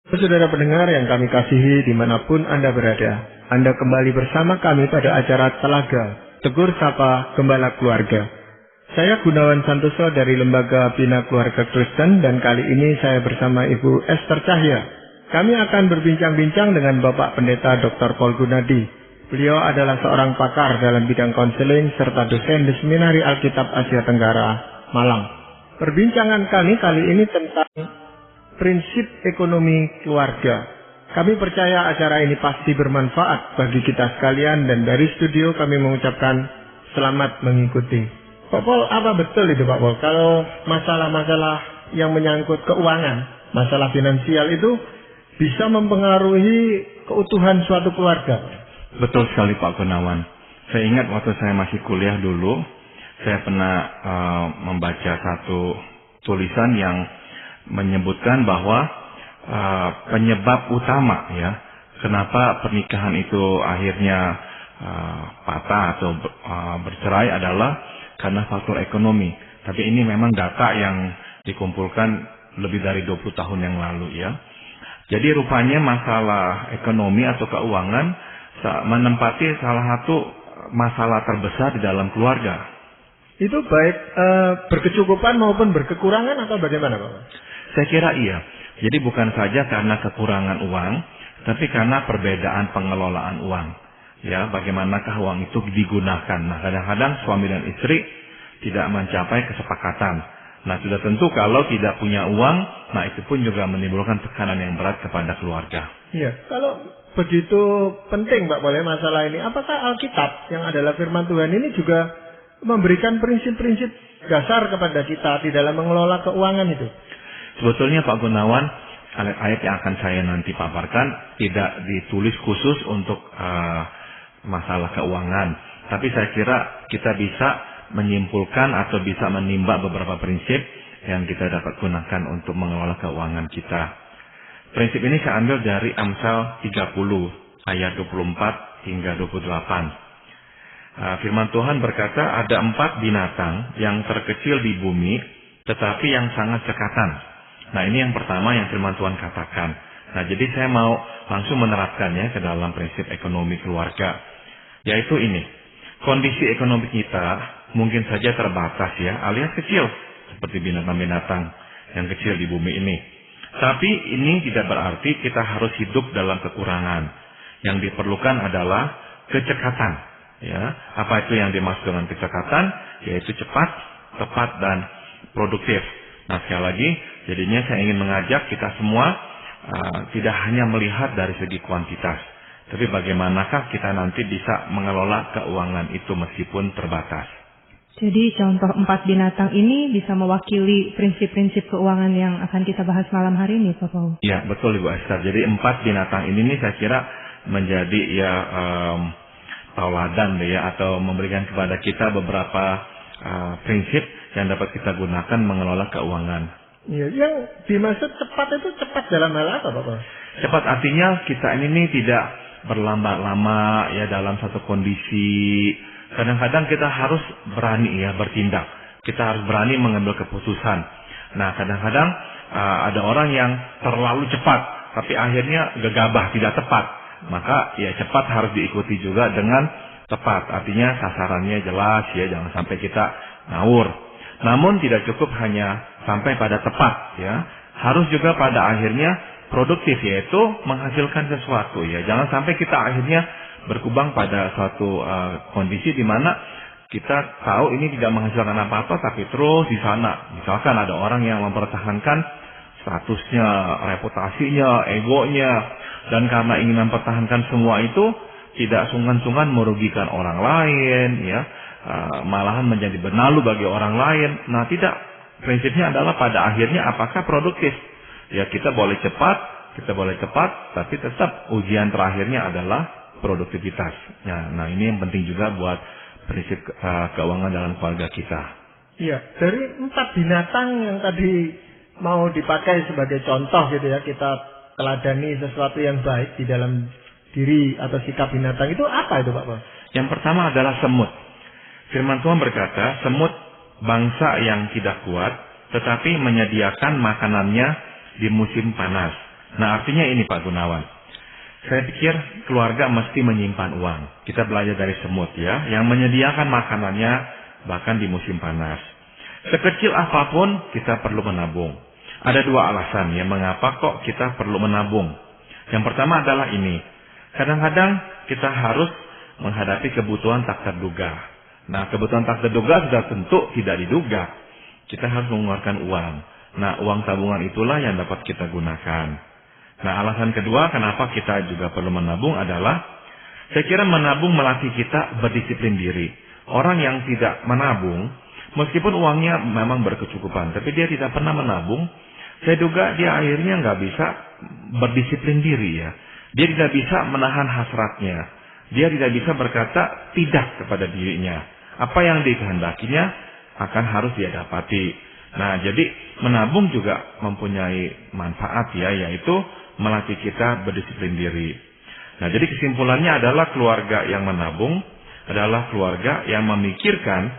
Saudara pendengar yang kami kasihi dimanapun Anda berada, Anda kembali bersama kami pada acara Telaga, Tegur Sapa Gembala Keluarga. Saya Gunawan Santoso dari Lembaga Bina Keluarga Kristen dan kali ini saya bersama Ibu Esther Cahya. Kami akan berbincang-bincang dengan Bapak Pendeta Dr. Paul Gunadi. Beliau adalah seorang pakar dalam bidang konseling serta dosen di Seminari Alkitab Asia Tenggara, Malang. Perbincangan kami kali ini tentang prinsip ekonomi keluarga. Kami percaya acara ini pasti bermanfaat bagi kita sekalian dan dari studio kami mengucapkan selamat mengikuti. Pak Paul, apa betul itu Pak Paul? Kalau masalah-masalah yang menyangkut keuangan, masalah finansial itu bisa mempengaruhi keutuhan suatu keluarga? Betul sekali Pak Gunawan. Saya ingat waktu saya masih kuliah dulu, saya pernah membaca satu tulisan yang menyebutkan bahwa penyebab utama ya kenapa pernikahan itu akhirnya patah atau bercerai adalah karena faktor ekonomi. Tapi ini memang data yang dikumpulkan lebih dari 20 tahun yang lalu ya. Jadi rupanya masalah ekonomi atau keuangan menempati salah satu masalah terbesar di dalam keluarga. Itu baik berkecukupan maupun berkekurangan atau bagaimana Pak? Saya kira iya. Jadi bukan saja karena kekurangan uang, tapi karena perbedaan pengelolaan uang. Ya, bagaimanakah uang itu digunakan. Nah, kadang-kadang suami dan istri tidak mencapai kesepakatan. Nah, sudah tentu kalau tidak punya uang, nah itu pun juga menimbulkan tekanan yang berat kepada keluarga. Iya, kalau begitu penting Pak boleh masalah ini, apakah Alkitab yang adalah firman Tuhan ini juga memberikan prinsip-prinsip dasar kepada kita di dalam mengelola keuangan itu? Sebetulnya Pak Gunawan, ayat yang akan saya nanti paparkan tidak ditulis khusus untuk masalah keuangan. Tapi saya kira kita bisa menyimpulkan atau bisa menimba beberapa prinsip yang kita dapat gunakan untuk mengelola keuangan kita. Prinsip ini saya ambil dari Amsal 30 ayat 24 hingga 28. Firman Tuhan berkata, ada 4 binatang yang terkecil di bumi, tetapi yang sangat cekatan. Nah, ini yang pertama yang firman Tuhan katakan. Nah, jadi saya mau langsung menerapkannya ke dalam prinsip ekonomi keluarga. Yaitu ini, kondisi ekonomi kita mungkin saja terbatas ya, alias kecil, seperti binatang-binatang yang kecil di bumi ini. Tapi ini tidak berarti kita harus hidup dalam kekurangan. Yang diperlukan adalah kecekatan. Ya, apa itu yang dimaksud dengan kecekatan? Yaitu cepat, tepat, dan produktif. Nah, sekali lagi, jadinya saya ingin mengajak kita semua tidak hanya melihat dari segi kuantitas, tapi bagaimanakah kita nanti bisa mengelola keuangan itu meskipun terbatas. Jadi contoh 4 binatang ini bisa mewakili prinsip-prinsip keuangan yang akan kita bahas malam hari ini, Pak Paul. Ya, betul Ibu Esther. Jadi 4 binatang ini saya kira menjadi ya tauladan ya, atau memberikan kepada kita beberapa prinsip yang dapat kita gunakan mengelola keuangan. Iya, yang dimaksud cepat itu cepat dalam hal apa, Pak? Cepat artinya kita ini tidak berlama-lama ya dalam satu kondisi. Kadang-kadang kita harus berani ya bertindak. Kita harus berani mengambil keputusan. Nah, kadang-kadang ada orang yang terlalu cepat, tapi akhirnya gegabah, tidak tepat. Maka ya cepat harus diikuti juga dengan tepat. Artinya sasarannya jelas ya, jangan sampai kita ngawur. Namun tidak cukup hanya sampai pada tepat ya. Harus juga pada akhirnya produktif, yaitu menghasilkan sesuatu ya. Jangan sampai kita akhirnya berkubang pada suatu kondisi di mana kita tahu ini tidak menghasilkan apa-apa, tapi terus di sana. Misalkan ada orang yang mempertahankan statusnya, reputasinya, egonya, dan karena ingin mempertahankan semua itu tidak sungkan-sungkan merugikan orang lain, ya, malahan menjadi benalu bagi orang lain. Nah, tidak. Prinsipnya adalah pada akhirnya apakah produktif? Ya, kita boleh cepat, tapi tetap ujian terakhirnya adalah produktivitas. Nah, ini yang penting juga buat prinsip keuangan dalam keluarga kita. Iya, dari 4 binatang yang tadi mau dipakai sebagai contoh gitu ya, kita teladani sesuatu yang baik di dalam diri atau sikap binatang, itu apa itu Pak? Yang pertama adalah semut. Firman Tuhan berkata, semut bangsa yang tidak kuat, tetapi menyediakan makanannya di musim panas. Nah, artinya ini Pak Gunawan. Saya pikir keluarga mesti menyimpan uang. Kita belajar dari semut ya, yang menyediakan makanannya bahkan di musim panas. Sekecil apapun kita perlu menabung. Ada dua alasan ya mengapa kok kita perlu menabung. Yang pertama adalah ini. Kadang-kadang kita harus menghadapi kebutuhan tak terduga. Nah, kebutuhan tak terduga sudah tentu tidak diduga. Kita harus mengeluarkan uang. Nah, uang tabungan itulah yang dapat kita gunakan. Nah, alasan kedua kenapa kita juga perlu menabung adalah, saya kira menabung melatih kita berdisiplin diri. Orang yang tidak menabung, meskipun uangnya memang berkecukupan, tapi dia tidak pernah menabung, saya duga dia akhirnya nggak bisa berdisiplin diri ya. Dia tidak bisa menahan hasratnya. Dia tidak bisa berkata tidak kepada dirinya. Apa yang dikehendakinya akan harus dia dapati. Nah, jadi menabung juga mempunyai manfaat ya, yaitu melatih kita berdisiplin diri. Nah, jadi kesimpulannya adalah keluarga yang menabung adalah keluarga yang memikirkan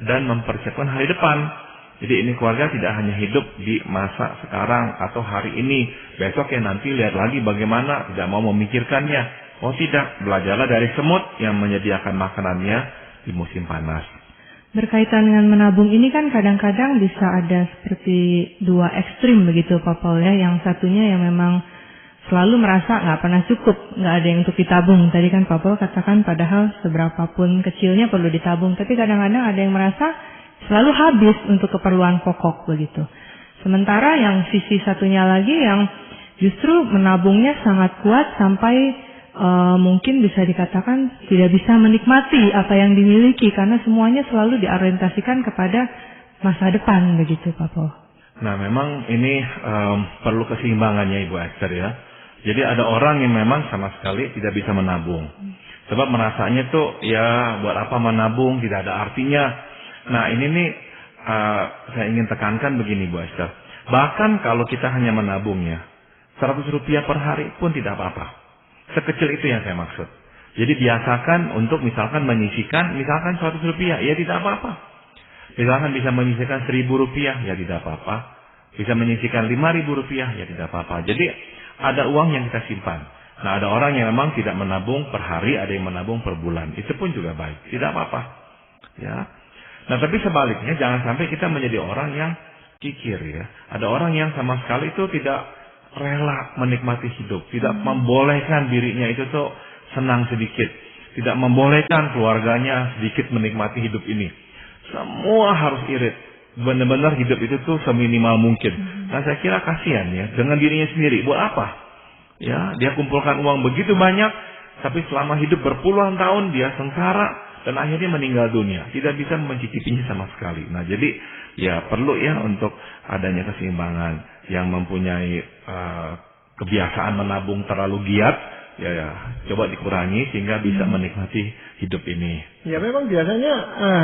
dan mempersiapkan hari depan. Jadi ini keluarga tidak hanya hidup di masa sekarang atau hari ini. Besok ya nanti lihat lagi bagaimana, tidak mau memikirkannya. Oh tidak, belajarlah dari semut yang menyediakan makanannya di musim panas. Berkaitan dengan menabung ini kan kadang-kadang bisa ada seperti dua ekstrim begitu Pak Paul ya. Yang satunya yang memang selalu merasa nggak pernah cukup, nggak ada yang untuk ditabung. Tadi kan Pak Paul katakan padahal seberapapun kecilnya perlu ditabung. Tapi kadang-kadang ada yang merasa selalu habis untuk keperluan pokok begitu. Sementara yang sisi satunya lagi yang justru menabungnya sangat kuat sampai mungkin bisa dikatakan tidak bisa menikmati apa yang dimiliki karena semuanya selalu diorientasikan kepada masa depan begitu Pak Paul. Nah memang ini perlu keseimbangannya Ibu Esther ya. Jadi ada orang yang memang sama sekali tidak bisa menabung. Sebab merasanya tuh ya buat apa menabung, tidak ada artinya. Nah ini nih saya ingin tekankan begini Bu Esther. Bahkan kalau kita hanya menabungnya, 100 rupiah per hari pun tidak apa-apa. Sekecil itu yang saya maksud. Jadi biasakan untuk misalkan menyisihkan, misalkan 100 rupiah, ya tidak apa-apa. Misalkan bisa menyisihkan 1.000 rupiah, ya tidak apa-apa. Bisa menyisihkan 5.000 rupiah, ya tidak apa-apa. Jadi ada uang yang kita simpan. Nah ada orang yang memang tidak menabung per hari, ada yang menabung per bulan. Itu pun juga baik, tidak apa-apa. Ya. Nah tapi sebaliknya jangan sampai kita menjadi orang yang kikir ya. Ada orang yang sama sekali itu tidak rela menikmati hidup, tidak membolehkan dirinya itu tuh senang sedikit, tidak membolehkan keluarganya sedikit menikmati hidup ini. Semua harus irit, benar-benar hidup itu tuh seminimal mungkin. Nah saya kira kasihan ya dengan dirinya sendiri. Buat apa? Ya dia kumpulkan uang begitu banyak, tapi selama hidup berpuluhan tahun dia sengsara dan akhirnya meninggal dunia, tidak bisa mencicipinya sama sekali. Nah jadi ya perlu ya untuk adanya keseimbangan. Yang mempunyai kebiasaan menabung terlalu giat, ya coba dikurangi sehingga bisa menikmati hidup ini. Ya memang biasanya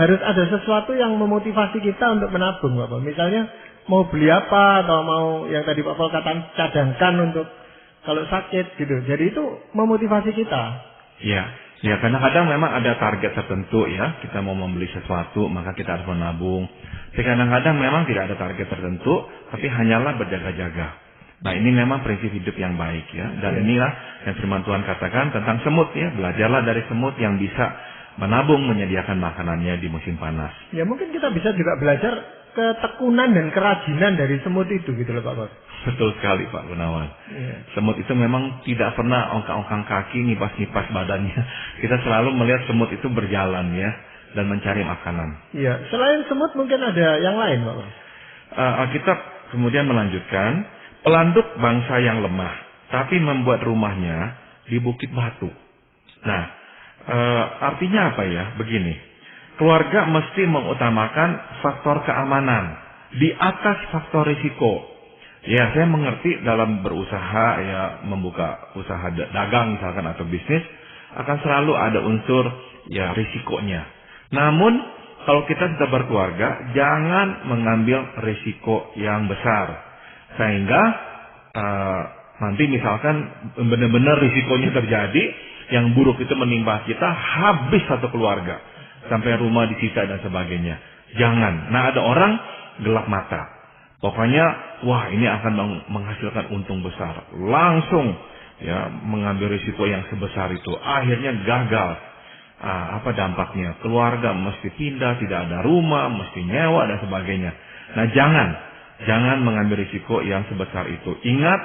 harus ada sesuatu yang memotivasi kita untuk menabung, Bapak. Misalnya mau beli apa atau mau yang tadi Pak Paul katakan cadangkan untuk kalau sakit gitu. Jadi itu memotivasi kita. Ya kadang-kadang memang ada target tertentu ya. Kita mau membeli sesuatu maka kita harus menabung. Tapi kadang-kadang memang tidak ada target tertentu, tapi hanyalah berjaga-jaga. Nah ini memang prinsip hidup yang baik ya. Dan inilah yang firman Tuhan katakan tentang semut ya. Belajarlah dari semut yang bisa menabung, menyediakan makanannya di musim panas. Ya mungkin kita bisa juga belajar ketekunan dan kerajinan dari semut itu gitu loh Pak Bos. Betul sekali Pak Gunawan. Semut itu memang tidak pernah ongkang-ongkang kaki, ngipas-ngipas badannya. Kita selalu melihat semut itu berjalan ya. Dan mencari makanan. Iya, selain semut mungkin ada yang lain, Pak. Alkitab kemudian melanjutkan, pelanduk bangsa yang lemah, tapi membuat rumahnya di bukit batu. Nah, artinya apa ya? Begini, keluarga mesti mengutamakan faktor keamanan di atas faktor risiko. Ya, saya mengerti dalam berusaha ya membuka usaha dagang misalkan atau bisnis akan selalu ada unsur ya risikonya. Namun kalau kita sudah berkeluarga, jangan mengambil risiko yang besar. Sehingga nanti misalkan benar-benar risikonya terjadi, yang buruk itu menimpa kita, habis satu keluarga. Sampai rumah disita dan sebagainya. Jangan. Nah ada orang gelap mata. Pokoknya, wah ini akan menghasilkan untung besar. Langsung ya mengambil risiko yang sebesar itu. Akhirnya gagal. Apa dampaknya? Keluarga mesti pindah, tidak ada rumah, mesti nyewa dan sebagainya. Nah jangan mengambil risiko yang sebesar itu. Ingat,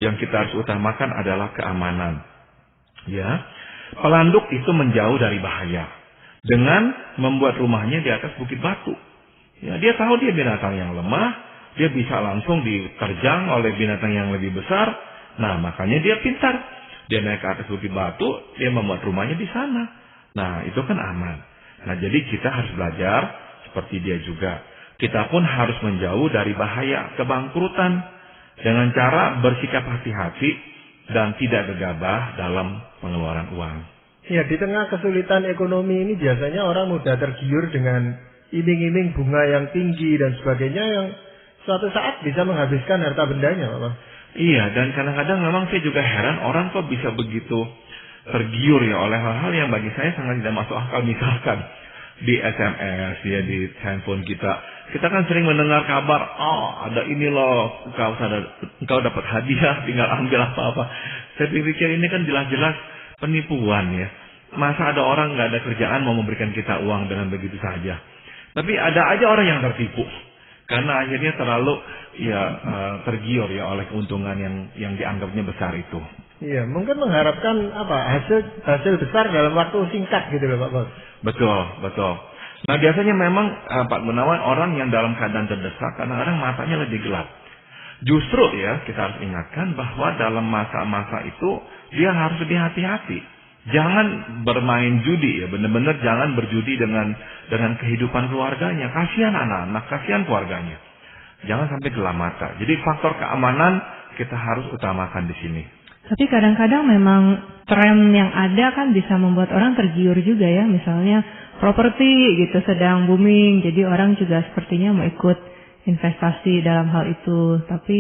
yang kita harus utamakan adalah keamanan. Ya, pelanduk itu menjauh dari bahaya dengan membuat rumahnya di atas bukit batu. Ya, dia tahu dia binatang yang lemah, dia bisa langsung diterjang oleh binatang yang lebih besar. Nah, makanya dia pintar. Dia naik ke atas bukit batu, dia membuat rumahnya di sana. Nah, itu kan aman. Nah, jadi kita harus belajar seperti dia juga. Kita pun harus menjauh dari bahaya kebangkrutan dengan cara bersikap hati-hati dan tidak gegabah dalam pengeluaran uang. Ya, di tengah kesulitan ekonomi ini biasanya orang mudah tergiur dengan iming-iming bunga yang tinggi dan sebagainya yang suatu saat bisa menghabiskan harta bendanya, Pak. Iya, dan kadang-kadang memang saya juga heran orang kok bisa begitu tergiur ya oleh hal-hal yang bagi saya sangat tidak masuk akal. Misalkan di SMS ya, di handphone kita kan sering mendengar kabar, ada ini loh, engkau dapat hadiah, tinggal ambil apa-apa. Saya pikir ini kan jelas-jelas penipuan ya. Masa ada orang nggak ada kerjaan mau memberikan kita uang dengan begitu saja. Tapi ada aja orang yang tertipu karena akhirnya terlalu tergiur ya oleh keuntungan yang dianggapnya besar itu. Iya, mungkin mengharapkan hasil besar dalam waktu singkat gitu loh, Pak Bos. Betul. Nah, biasanya memang Pak Gunawan, orang yang dalam keadaan terdesak kadang-kadang matanya lebih gelap. Justru ya kita harus ingatkan bahwa dalam masa-masa itu dia harus lebih hati-hati. Jangan bermain judi ya, benar-benar jangan berjudi dengan kehidupan keluarganya. Kasihan anak-anak, kasihan keluarganya. Jangan sampai gelap mata. Jadi faktor keamanan kita harus utamakan di sini. Tapi kadang-kadang memang tren yang ada kan bisa membuat orang tergiur juga ya. Misalnya properti gitu sedang booming, jadi orang juga sepertinya mau ikut investasi dalam hal itu. Tapi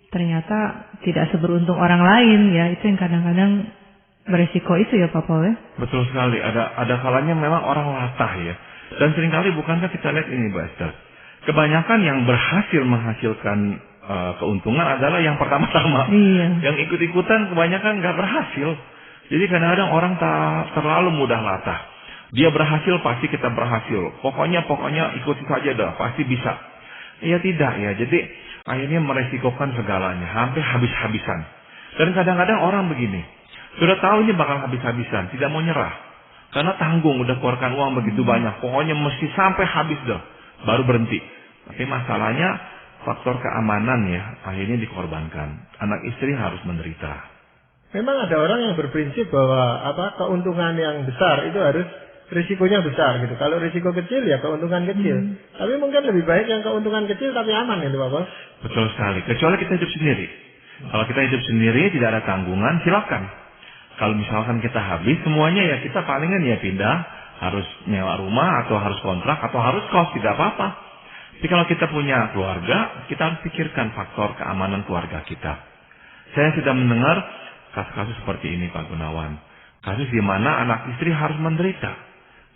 ternyata tidak seberuntung orang lain ya. Itu yang kadang-kadang beresiko itu ya Pak Paul ya. Betul sekali. Ada kalanya memang orang latah ya. Dan seringkali bukankah kita lihat ini Mbak Esther, kebanyakan yang berhasil menghasilkan keuntungan adalah yang pertama-tama. Iya. Yang ikut-ikutan kebanyakan nggak berhasil. Jadi kadang-kadang orang terlalu mudah latah. Dia berhasil pasti kita berhasil. Pokoknya ikuti saja dah, pasti bisa. Ya tidak ya. Jadi akhirnya meresikokan segalanya, hampir habis-habisan. Dan kadang-kadang orang begini, sudah tahu ini bakal habis-habisan, tidak mau nyerah. Karena tanggung, udah keluarkan uang begitu banyak. Pokoknya mesti sampai habis dah, baru berhenti. Tapi masalahnya faktor keamanan ya akhirnya dikorbankan. Anak istri harus menderita. Memang ada orang yang berprinsip bahwa keuntungan yang besar itu harus risikonya besar gitu. Kalau risiko kecil ya keuntungan kecil. Tapi mungkin lebih baik yang keuntungan kecil tapi aman gitu Pak Bos. Betul sekali. Kecuali kita hidup sendiri. Kalau kita hidup sendiri tidak ada tanggungan, silakan. Kalau misalkan kita habis semuanya ya kita palingan ya pindah, harus nyewa rumah atau harus kontrak atau harus kos, tidak apa-apa. Tapi kalau kita punya keluarga, kita harus pikirkan faktor keamanan keluarga kita. Saya sudah mendengar kasus-kasus seperti ini Pak Gunawan. Kasus di mana anak istri harus menderita.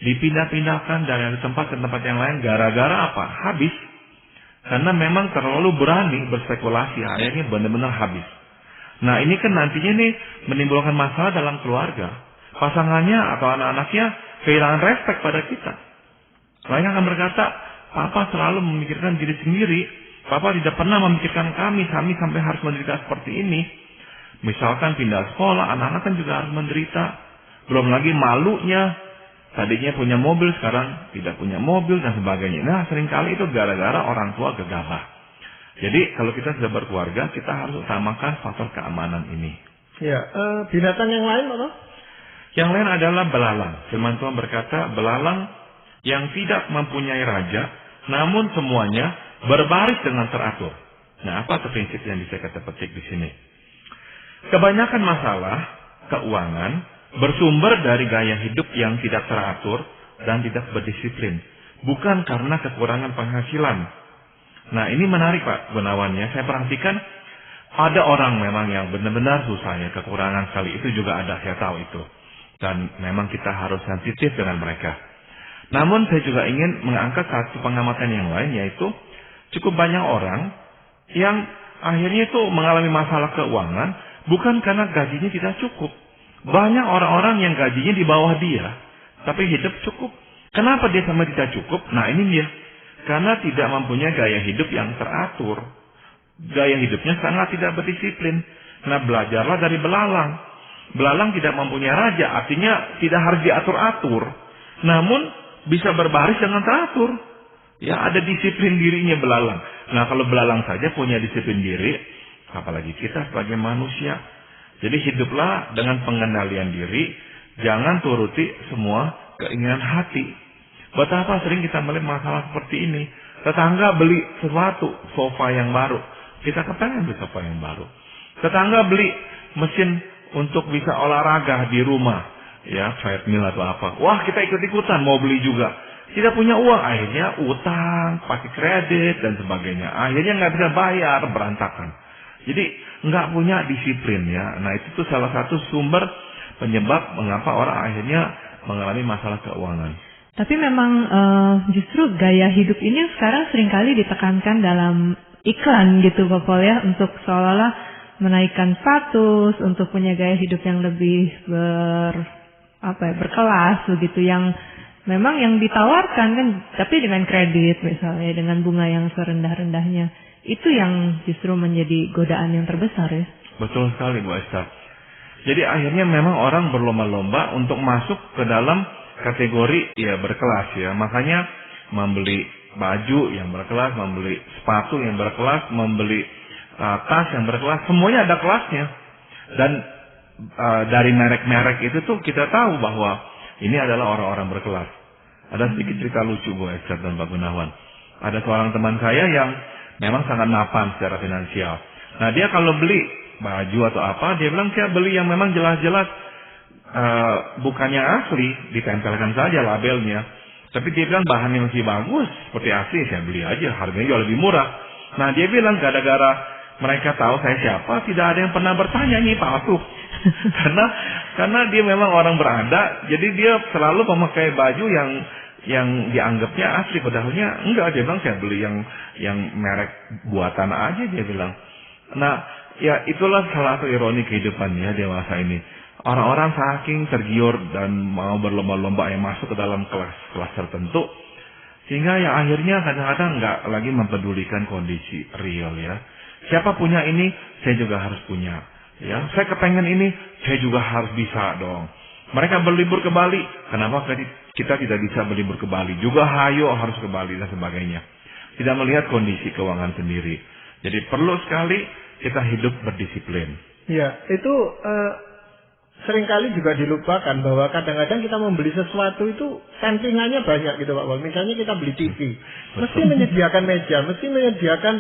Dipindah-pindahkan dari tempat ke tempat yang lain gara-gara apa? Habis. Karena memang terlalu berani berspekulasi, akhirnya benar-benar habis. Nah ini kan nantinya nih menimbulkan masalah dalam keluarga. Pasangannya atau anak-anaknya kehilangan respek pada kita. Mereka akan berkata, Papa selalu memikirkan diri sendiri. Papa tidak pernah memikirkan kami sampai harus menderita seperti ini. Misalkan pindah sekolah, anak-anak kan juga harus menderita. Belum lagi malunya. Tadinya punya mobil, sekarang tidak punya mobil dan sebagainya. Nah, seringkali itu gara-gara orang tua gegabah. Jadi, kalau kita sudah berkeluarga, kita harus utamakan faktor keamanan ini. Ya, binatang yang lain apa? Yang lain adalah belalang. Firman Tuhan berkata, belalang yang tidak mempunyai raja, namun semuanya berbaris dengan teratur. Nah, apa prinsip yang bisa kita petik di sini? Kebanyakan masalah keuangan bersumber dari gaya hidup yang tidak teratur dan tidak berdisiplin, bukan karena kekurangan penghasilan. Nah, ini menarik Pak Gunawan ya. Saya perhatikan ada orang memang yang benar-benar susah ya, kekurangan sekali itu juga ada, saya tahu itu. Dan memang kita harus sensitif dengan mereka. Namun saya juga ingin mengangkat satu pengamatan yang lain, yaitu cukup banyak orang yang akhirnya itu mengalami masalah keuangan bukan karena gajinya tidak cukup. Banyak orang-orang yang gajinya di bawah dia, tapi hidup cukup. Kenapa dia sama tidak cukup? Nah ini dia. Karena tidak mempunyai gaya hidup yang teratur. Gaya hidupnya sangat tidak berdisiplin. Nah belajarlah dari belalang. Belalang tidak mempunyai raja, artinya tidak harus diatur-atur. Namun bisa berbaris dengan teratur. Ya ada disiplin dirinya belalang. Nah kalau belalang saja punya disiplin diri, apalagi kita sebagai manusia. Jadi hiduplah dengan pengendalian diri, jangan turuti semua keinginan hati. Betapa sering kita melihat masalah seperti ini. Tetangga beli sesuatu, sofa yang baru, kita kepengen beli sofa yang baru. Tetangga beli mesin untuk bisa olahraga di rumah, ya treadmill atau apa. Wah kita ikut-ikutan mau beli juga. Tidak punya uang, akhirnya utang, pakai kredit dan sebagainya. Akhirnya nggak bisa bayar, berantakan. Jadi nggak punya disiplin ya. Nah itu tuh salah satu sumber penyebab mengapa orang akhirnya mengalami masalah keuangan. Tapi memang justru gaya hidup ini sekarang seringkali ditekankan dalam iklan gitu Pak Paul ya, untuk seolah-olah menaikkan status, untuk punya gaya hidup yang lebih berkelas begitu, yang memang yang ditawarkan kan, tapi dengan kredit misalnya, dengan bunga yang serendah-rendahnya. Itu yang justru menjadi godaan yang terbesar ya. Betul sekali Bu Esther. Jadi akhirnya memang orang berlomba-lomba untuk masuk ke dalam kategori ya berkelas ya. Makanya membeli baju yang berkelas, membeli sepatu yang berkelas, membeli tas yang berkelas, semuanya ada kelasnya. Dan dari merek-merek itu tuh kita tahu bahwa ini adalah orang-orang berkelas. Ada sedikit cerita lucu Bu Esther dan Pak Gunawan. Ada seorang teman saya yang memang sangat mapan secara finansial. Nah dia kalau beli baju atau apa, dia bilang saya beli yang memang jelas-jelas bukannya asli, ditempelkan saja labelnya. Tapi dia bilang bahannya masih bagus, seperti asli, saya beli aja, harganya jauh lebih murah. Nah dia bilang gara-gara mereka tahu saya siapa, tidak ada yang pernah bertanya ini palsu. karena dia memang orang berada, jadi dia selalu memakai baju yang dianggapnya asli, padahalnya enggak. Dia bilang saya beli yang merek buatan aja, dia bilang. Nah ya itulah salah satu ironi kehidupan ya dewasa ini. Orang-orang saking tergiur dan mau berlomba-lomba yang masuk ke dalam kelas tertentu, sehingga ya akhirnya kadang-kadang nggak lagi mempedulikan kondisi real ya. Siapa punya ini, saya juga harus punya. Ya, saya kepengen ini, saya juga harus bisa dong. Mereka berlibur ke Bali, kenapa kita tidak bisa berlibur ke Bali? Juga hayo harus ke Bali dan sebagainya. Tidak melihat kondisi keuangan sendiri. Jadi perlu sekali kita hidup berdisiplin. Ya, itu seringkali juga dilupakan bahwa kadang-kadang kita membeli sesuatu itu sampingannya banyak gitu Pak Paul. Misalnya kita beli TV, mesti menyediakan meja, mesti menyediakan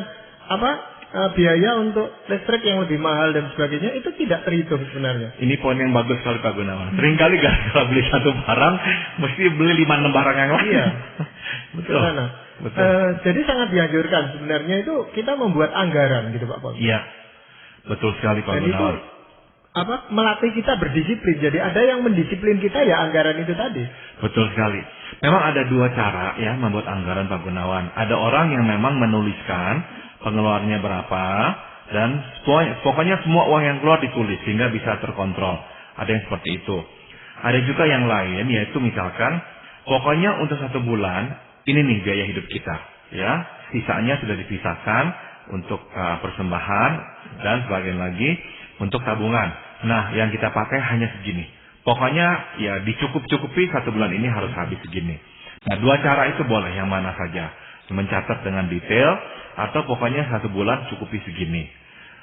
biaya untuk listrik yang lebih mahal dan sebagainya. Itu tidak terhitung sebenarnya. Ini poin yang bagus sekali Pak Gunawan. Seringkali kalau beli satu barang mesti beli 5-6 barang yang lain. Iya. Betul. Betul. Jadi sangat dianjurkan sebenarnya itu kita membuat anggaran gitu Pak Paul. Iya. Betul sekali Pak Gunawan. Melatih kita berdisiplin. Jadi ada yang mendisiplin kita ya anggaran itu tadi. Betul sekali. Memang ada dua cara ya membuat anggaran Pak Gunawan. Ada orang yang memang menuliskan pengeluarannya berapa dan pokoknya semua uang yang keluar ditulis sehingga bisa terkontrol. Ada yang seperti itu. Ada juga yang lain yaitu misalkan pokoknya untuk 1 bulan ini nih biaya hidup kita ya. Sisanya sudah dipisahkan untuk persembahan dan sebagian lagi untuk tabungan. Nah, yang kita pakai hanya segini. Pokoknya ya dicukup-cukupi 1 bulan ini harus habis segini. Nah, 2 cara itu boleh, yang mana saja. Mencatat dengan detail atau pokoknya 1 bulan cukupi segini.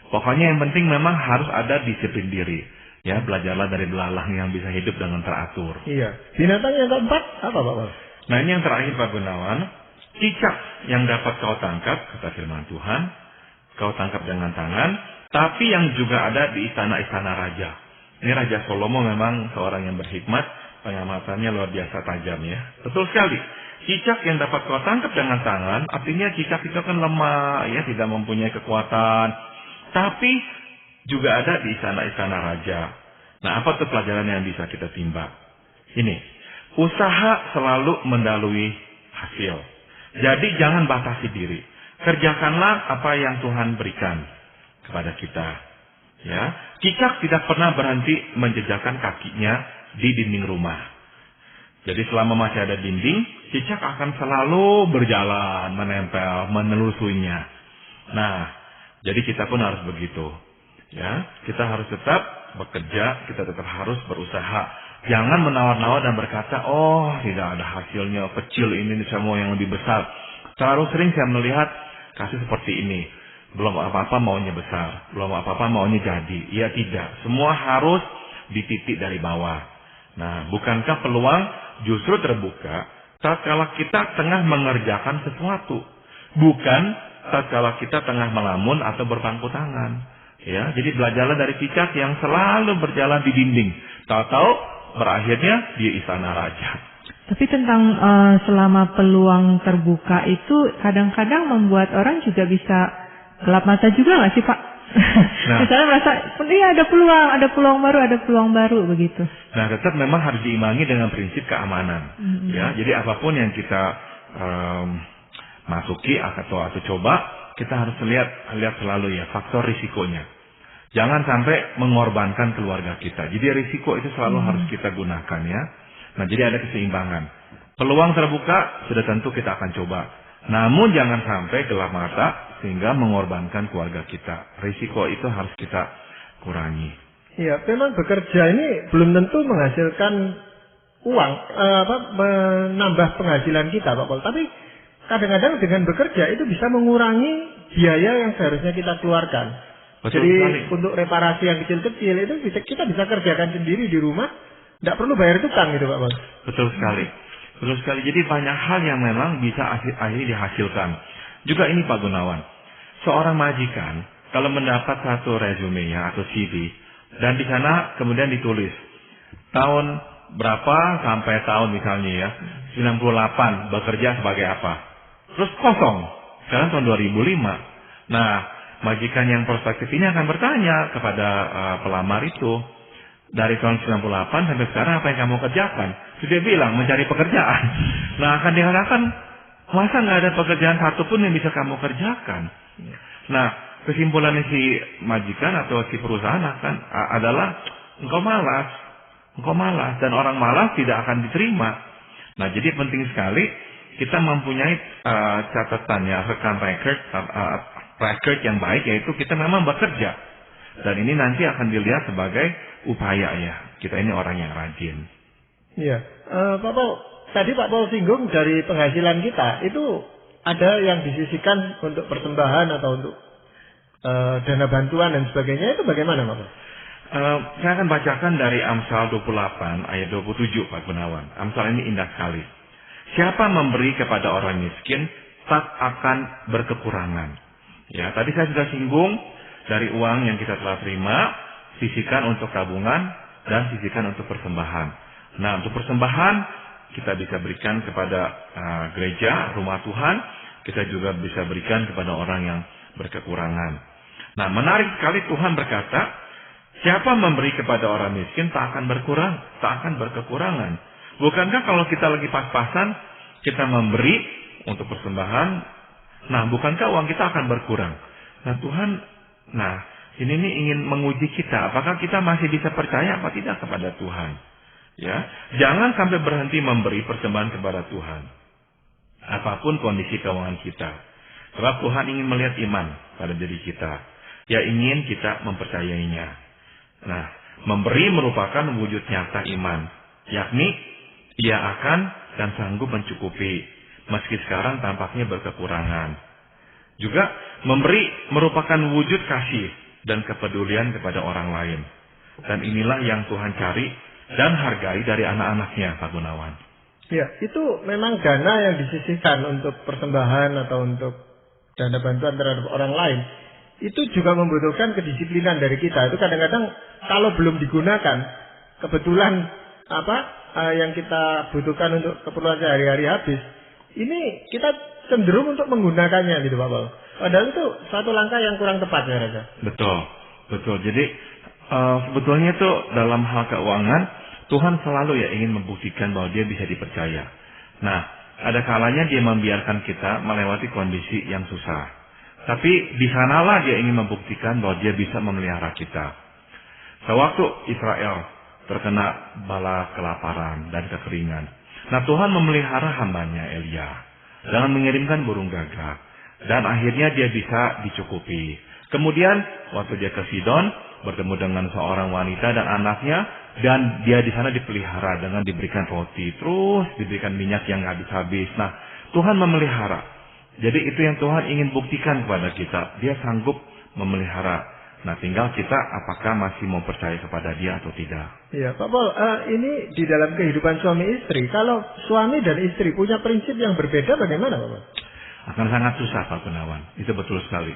Pokoknya yang penting memang harus ada disiplin diri. Ya, belajarlah dari belalang yang bisa hidup dengan teratur. Iya. Binatang yang keempat apa Pak Paul? Nah, ini yang terakhir Pak Gunawan. Cicak yang dapat kau tangkap, kata firman Tuhan. Kau tangkap dengan tangan. Tapi yang juga ada di istana-istana raja. Ini Raja Salomo memang seorang yang berhikmat, pengamatannya luar biasa tajam ya. Betul sekali. Cicak yang dapat kau tangkap dengan tangan, artinya cicak itu kan lemah, ya, tidak mempunyai kekuatan. Tapi juga ada di istana-istana raja. Nah, apa tuh pelajaran yang bisa kita timba? Ini, usaha selalu mendahului hasil. Jadi jangan batasi diri. kerjakanlah apa yang Tuhan berikan kepada kita. Ya, cicak tidak pernah berhenti menjejakkan kakinya di dinding rumah. Jadi selama masih ada dinding, cicak akan selalu berjalan, menempel, menelusuinya. Nah, jadi kita pun harus begitu. Ya, kita harus tetap bekerja, kita tetap harus berusaha. Jangan menawar-nawar dan berkata, oh tidak ada hasilnya, kecil ini semua yang lebih besar. Terlalu sering saya melihat kasus seperti ini. Belum apa-apa maunya besar, belum apa-apa maunya jadi. Ya tidak, semua harus dititik dari bawah. Nah, bukankah peluang justru terbuka tatkala kita tengah mengerjakan sesuatu, bukan tatkala kita tengah melamun atau berpangku tangan. Ya, jadi belajarlah dari cicak yang selalu berjalan di dinding. Tahu-tahu berakhirnya di istana raja. Tapi tentang selama peluang terbuka itu kadang-kadang membuat orang juga bisa gelap mata juga nggak sih Pak? Nah, misalnya merasa, iya ada peluang baru begitu. Nah, tetap memang harus diimbangi dengan prinsip keamanan. Ya, jadi apapun yang kita masuki atau coba, kita harus lihat selalu ya faktor risikonya. Jangan sampai mengorbankan keluarga kita. Jadi risiko itu selalu harus kita gunakan ya. Nah, jadi ada keseimbangan. Peluang terbuka sudah tentu kita akan coba. Namun jangan sampai gelap mata sehingga mengorbankan keluarga kita. Risiko itu harus kita kurangi. Iya, memang bekerja ini belum tentu menghasilkan uang, menambah penghasilan kita, Pak Paul. Tapi kadang-kadang dengan bekerja itu bisa mengurangi biaya yang seharusnya kita keluarkan. Betul Jadi sekali. untuk reparasi yang kecil-kecil itu kita bisa kerjakan sendiri di rumah, tidak perlu bayar tukang gitu, Pak Paul. Betul sekali. Betul sekali. Jadi banyak hal yang memang bisa akhirnya dihasilkan. Juga ini Pak Gunawan, seorang majikan kalau mendapat satu resume atau CV dan di sana kemudian ditulis tahun berapa sampai tahun misalnya ya 98 bekerja sebagai apa, terus kosong. Sekarang tahun 2005. Nah, majikan yang prospektif ini akan bertanya kepada pelamar itu, dari tahun 98 sampai sekarang apa yang kamu kerjakan? Dia bilang mencari pekerjaan. Nah, akan dikatakan, masa nggak ada pekerjaan satupun yang bisa kamu kerjakan? Nah, kesimpulan si majikan atau si perusahaan adalah engkau malas dan orang malas tidak akan diterima. Nah, jadi penting sekali kita mempunyai catatannya, rekan record yang baik, yaitu kita memang bekerja. Dan ini nanti akan dilihat sebagai upaya ya, kita ini orang yang rajin. Iya, Pak Paul, tadi Pak Paul singgung dari penghasilan kita itu ada yang disisihkan untuk persembahan atau untuk dana bantuan dan sebagainya, itu bagaimana Pak Paul? Saya akan bacakan dari Amsal 28 ayat 27 Pak Gunawan. Amsal ini indah sekali. Siapa memberi kepada orang miskin tak akan berkekurangan. Ya, tadi saya sudah singgung dari uang yang kita telah terima, sisihkan untuk tabungan dan sisihkan untuk persembahan. Nah, untuk persembahan kita bisa berikan kepada gereja, rumah Tuhan. Kita juga bisa berikan kepada orang yang berkekurangan. Nah, menarik sekali Tuhan berkata, siapa memberi kepada orang miskin tak akan berkekurangan. Bukankah kalau kita lagi pas-pasan, kita memberi untuk persembahan, nah bukankah uang kita akan berkurang? Nah Tuhan, ini ingin menguji kita, apakah kita masih bisa percaya apa tidak kepada Tuhan? Ya, jangan sampai berhenti memberi persembahan kepada Tuhan. Apapun kondisi keuangan kita. Sebab Tuhan ingin melihat iman pada diri kita. Dia ingin kita mempercayainya. Nah, memberi merupakan wujud nyata iman. Yakni, ia akan dan sanggup mencukupi. Meski sekarang tampaknya berkekurangan. Juga, memberi merupakan wujud kasih dan kepedulian kepada orang lain. Dan inilah yang Tuhan cari dan hargai dari anak-anaknya, Pak Gunawan. Ya, itu memang dana yang disisihkan untuk persembahan atau untuk dana bantuan terhadap orang lain. Itu juga membutuhkan kedisiplinan dari kita. Itu kadang-kadang kalau belum digunakan, kebetulan yang kita butuhkan untuk keperluan sehari-hari habis, ini kita cenderung untuk menggunakannya gitu Pak Paul. Padahal itu suatu langkah yang kurang tepat ya Raja. Betul. Jadi sebetulnya itu dalam hal keuangan Tuhan selalu ingin membuktikan bahwa Dia bisa dipercaya. Nah, ada kalanya dia membiarkan kita melewati kondisi yang susah. Tapi di sanalah dia ingin membuktikan bahwa dia bisa memelihara kita. Sewaktu Israel terkena bala kelaparan dan kekeringan, nah Tuhan memelihara hambanya Elia dengan mengirimkan burung gagak. Dan akhirnya dia bisa dicukupi. Kemudian waktu dia ke Sidon, bertemu dengan seorang wanita dan anaknya, dan dia di sana dipelihara dengan diberikan roti, terus diberikan minyak yang habis-habis. Nah, Tuhan memelihara. Jadi itu yang Tuhan ingin buktikan kepada kita. Dia sanggup memelihara. Nah, tinggal kita apakah masih mau percaya kepada dia atau tidak. Ya, Pak Paul, ini di dalam kehidupan suami istri, kalau suami dan istri punya prinsip yang berbeda, bagaimana Pak Paul? Akan sangat susah Pak Gunawan. Itu betul sekali.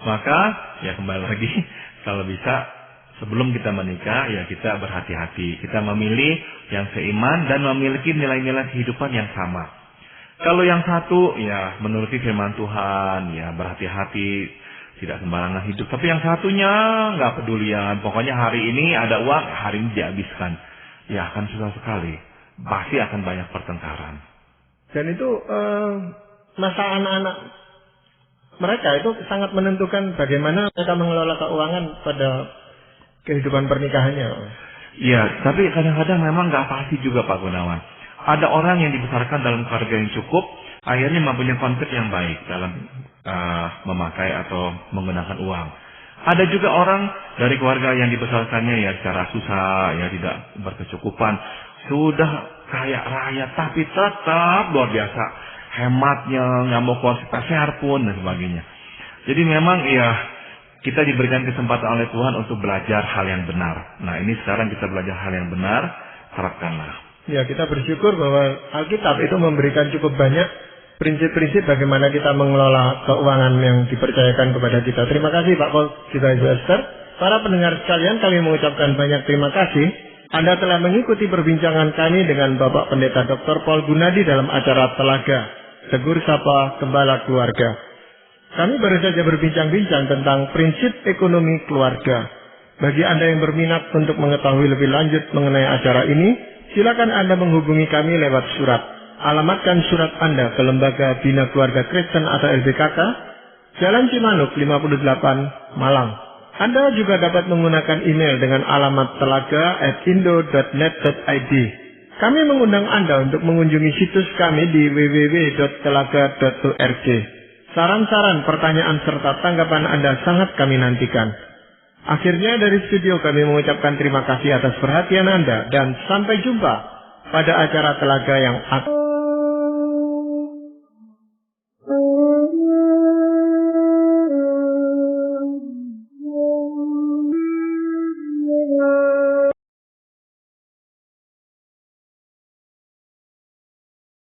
Maka, ya kembali lagi, kalau bisa sebelum kita menikah, ya kita berhati-hati. Kita memilih yang seiman dan memiliki nilai-nilai kehidupan yang sama. Kalau yang satu, ya menuruti firman Tuhan, ya berhati-hati, tidak sembarangan hidup. Tapi yang satunya nggak pedulian. Pokoknya hari ini ada uang, hari ini dihabiskan. Ya akan susah sekali. Pasti akan banyak pertengkaran. Dan itu masa anak-anak mereka itu sangat menentukan bagaimana mereka mengelola keuangan pada kehidupan pernikahannya. Iya, tapi kadang-kadang memang nggak pasti juga Pak Gunawan. Ada orang yang dibesarkan dalam keluarga yang cukup, akhirnya mempunyai konsep yang baik dalam memakai atau menggunakan uang. Ada juga orang dari keluarga yang dibesarkannya ya secara susah, ya tidak berkecukupan, sudah kaya raya tapi tetap luar biasa hematnya, nggak mau keluar sepeser pun dan sebagainya. Jadi memang ya kita diberikan kesempatan oleh Tuhan untuk belajar hal yang benar. Nah ini sekarang kita belajar hal yang benar, terapkanlah. Ya kita bersyukur bahwa Alkitab itu memberikan cukup banyak prinsip-prinsip bagaimana kita mengelola keuangan yang dipercayakan kepada kita. Terima kasih Pak Paul juga Ibu Esther. Para pendengar sekalian, kami mengucapkan banyak terima kasih. Anda telah mengikuti perbincangan kami dengan Bapak Pendeta Dr. Paul Gunadi dalam acara Telaga Tegur Sapa Gembala Keluarga. Kami baru saja berbincang-bincang tentang prinsip ekonomi keluarga. Bagi Anda yang berminat untuk mengetahui lebih lanjut mengenai acara ini, silakan Anda menghubungi kami lewat surat. Alamatkan surat Anda ke Lembaga Bina Keluarga Kristen atau LBKK, Jalan Cimanuk 58, Malang. Anda juga dapat menggunakan email dengan alamat telaga@indo.net.id. Kami mengundang Anda untuk mengunjungi situs kami di www.telaga.org. Saran-saran, pertanyaan, serta tanggapan Anda sangat kami nantikan. Akhirnya dari studio kami mengucapkan terima kasih atas perhatian Anda dan sampai jumpa pada acara Telaga yang akan